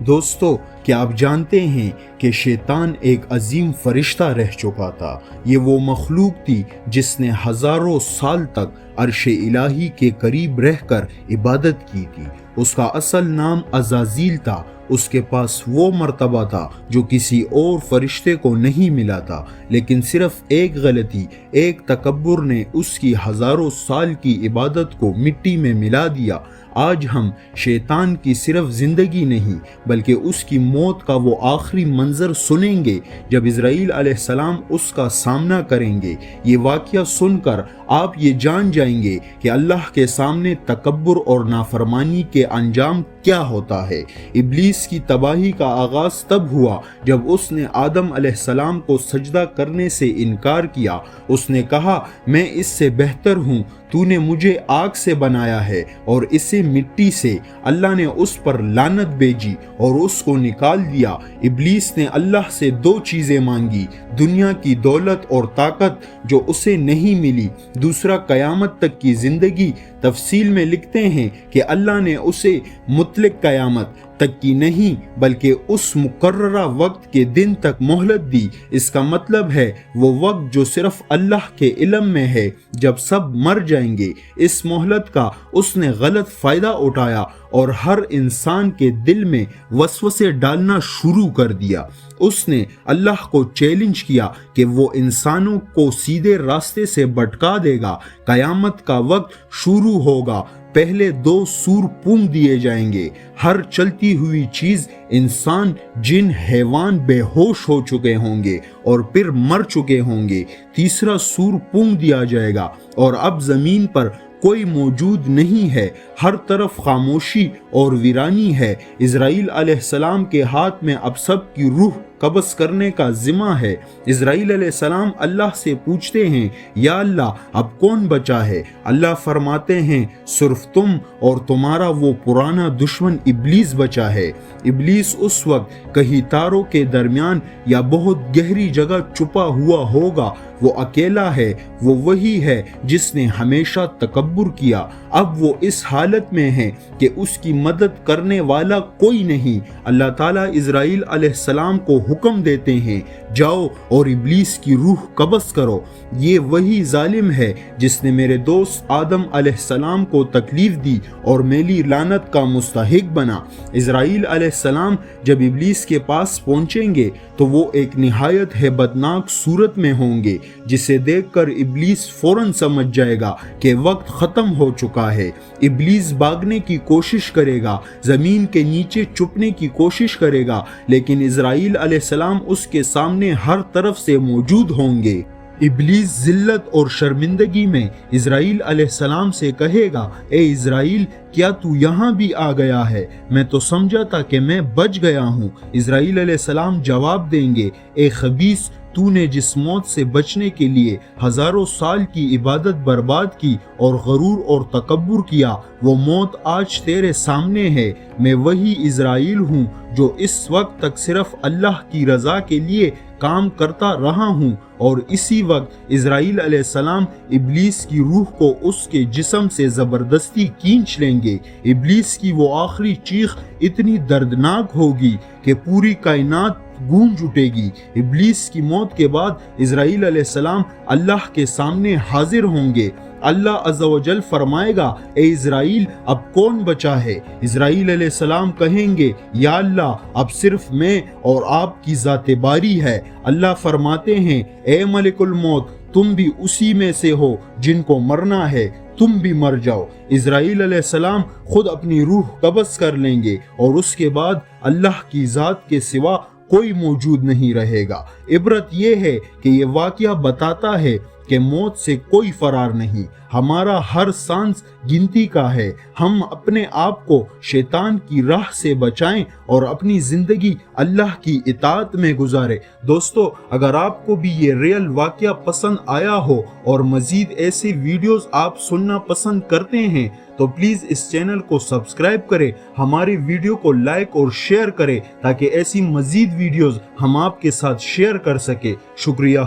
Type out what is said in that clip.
دوستو، کیا آپ جانتے ہیں کہ شیطان ایک عظیم فرشتہ رہ چکا تھا؟ یہ وہ مخلوق تھی جس نے ہزاروں سال تک عرش الہی کے قریب رہ کر عبادت کی تھی۔ اس کا اصل نام عزازیل تھا۔ اس کے پاس وہ مرتبہ تھا جو کسی اور فرشتے کو نہیں ملا تھا، لیکن صرف ایک غلطی، ایک تکبر نے اس کی ہزاروں سال کی عبادت کو مٹی میں ملا دیا۔ آج ہم شیطان کی صرف زندگی نہیں بلکہ اس کی موت کا وہ آخری منظر سنیں گے جب اسرائیل علیہ السلام اس کا سامنا کریں گے۔ یہ واقعہ سن کر آپ یہ جان جائیں گے کہ اللہ کے سامنے تکبر اور نافرمانی کے انجام کیا ہوتا ہے۔ ابلیس کی تباہی کا آغاز تب ہوا جب اس نے آدم علیہ السلام کو سجدہ کرنے سے انکار کیا۔ اس نے کہا، میں اس سے بہتر ہوں، تو نے مجھے آگ سے بنایا ہے اور اسے مٹی سے۔ اللہ نے اس پر لعنت بھیجی اور اس کو نکال دیا۔ ابلیس نے اللہ سے دو چیزیں مانگی، دنیا کی دولت اور طاقت جو اسے نہیں ملی، دوسرا قیامت تک کی زندگی۔ تفصیل میں لکھتے ہیں کہ اللہ نے اسے مطلق قیامت تک کی نہیں بلکہ اس مقررہ وقت کے دن تک مہلت دی۔ اس کا مطلب ہے وہ وقت جو صرف اللہ کے علم میں ہے، جب سب مر جائیں گے۔ اس مہلت کا اس نے غلط فائدہ اٹھایا اور ہر انسان کے دل میں وسوسے ڈالنا شروع کر دیا۔ اس نے اللہ کو چیلنج کیا کہ وہ انسانوں کو سیدھے راستے سے بھٹکا دے گا۔ قیامت کا وقت شروع ہوگا، پہلے دو سور پونگ دیے جائیں گے، ہر چلتی ہوئی چیز، انسان، جن، حیوان بے ہوش ہو چکے ہوں گے اور پھر مر چکے ہوں گے۔ تیسرا سور پونگ دیا جائے گا اور اب زمین پر کوئی موجود نہیں ہے، ہر طرف خاموشی اور ویرانی ہے۔ اسرائیل علیہ السلام کے ہاتھ میں اب سب کی روح قبض کرنے کا ذمہ ہے۔ اسرائیل علیہ السلام اللہ سے پوچھتے ہیں، یا اللہ، اب کون بچا ہے؟ اللہ فرماتے ہیں، صرف تم اور تمہارا وہ پرانا دشمن ابلیس بچا ہے۔ ابلیس اس وقت کہیں تاروں کے درمیان یا بہت گہری جگہ چھپا ہوا ہوگا۔ وہ اکیلا ہے، وہ وہی ہے جس نے ہمیشہ تکبر کیا۔ اب وہ اس حالت میں ہے کہ اس کی مدد کرنے والا کوئی نہیں۔ اللہ تعالیٰ اسرائیل علیہ السلام کو حکم دیتے ہیں، جاؤ اور ابلیس کی روح قبض کرو۔ یہ وہی ظالم ہے جس نے میرے دوست آدم علیہ السلام کو تکلیف دی اور میری لعنت کا مستحق بنا۔ اسرائیل علیہ السلام جب ابلیس کے پاس پہنچیں گے تو وہ ایک نہایت ہیبتناک صورت میں ہوں گے، جسے دیکھ کر ابلیس فوراً سمجھ جائے گا کہ وقت ختم ہو چکا ہے۔ ابلیس بھاگنے کی کوشش کرے گا، زمین کے نیچے چھپنے کی کوشش کرے گا، لیکن اسرائیل علیہ السلام اس کے سامنے ہر طرف سے موجود ہوں گے۔ ابلیس ذلت اور شرمندگی میں اسرائیل علیہ السلام سے کہے گا، اے اسرائیل، کیا تو یہاں بھی آ گیا ہے؟ میں تو سمجھا تھا کہ میں بچ گیا ہوں۔ اسرائیل علیہ السلام جواب دیں گے، اے خبیث، تو نے جس موت سے بچنے کے لیے ہزاروں سال کی عبادت برباد کی اور غرور اور تکبر کیا، وہ موت آج تیرے سامنے ہے۔ میں وہی اسرائیل ہوں جو اس وقت تک صرف اللہ کی رضا کے لیے کام کرتا رہا ہوں۔ اور اسی وقت اسرائیل علیہ السلام ابلیس کی روح کو اس کے جسم سے زبردستی کھینچ لیں گے۔ ابلیس کی وہ آخری چیخ اتنی دردناک ہوگی کہ پوری کائنات گونج اٹھے گی۔ ابلیس کی موت کے بعد اسرائیل علیہ السلام اللہ کے سامنے حاضر ہوں گے۔ اللہ عز و جل فرمائے گا، اے اسرائیل، اب کون بچا ہے؟ اسرائیل علیہ السلام کہیں گے، یا اللہ، اب صرف میں اور آپ کی ذات باری ہے۔ اللہ فرماتے ہیں، اے ملک الموت، تم بھی اسی میں سے ہو جن کو مرنا ہے، تم بھی مر جاؤ۔ اسرائیل علیہ السلام خود اپنی روح قبض کر لیں گے اور اس کے بعد اللہ کی ذات کے سوا کوئی موجود نہیں رہے گا۔ عبرت یہ ہے کہ یہ واقعہ بتاتا ہے کہ موت سے کوئی فرار نہیں، ہمارا ہر سانس گنتی کا ہے۔ ہم اپنے آپ کو شیطان کی راہ سے بچائیں اور اپنی زندگی اللہ کی اطاعت میں گزاریں۔ دوستو، اگر آپ کو بھی یہ ریئل واقعہ پسند آیا ہو اور مزید ایسے ویڈیوز آپ سننا پسند کرتے ہیں تو پلیز اس چینل کو سبسکرائب کریں، ہماری ویڈیو کو لائک اور شیئر کریں تاکہ ایسی مزید ویڈیوز ہم آپ کے ساتھ شیئر کر سکیں۔ شکریہ۔